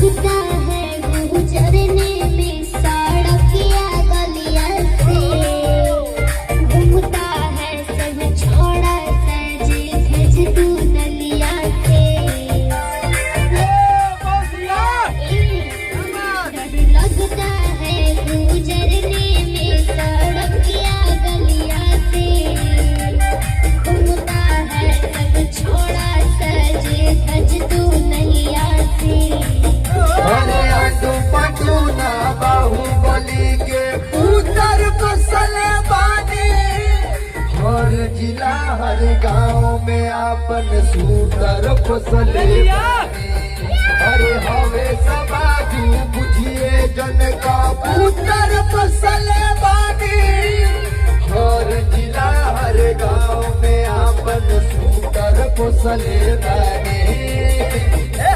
लगता है गुजरने में सड़किया गलिया से, घूमता है सब छोड़ा सज धज तू नलिया से। लगता है गुजरने में सड़किया गलिया से, घूमता है सब छोड़ा सज धज तू नलिया से। अरे आटू पटू ना बाहुबली के उतर बसले बानी, हर जिला हर गांव में आपन सूतर फसले बानी। अरे हवे समाजू बुझिए जन का उतर बसले बानी, हर जिला हर गांव में आपन सूतर फसले बानी।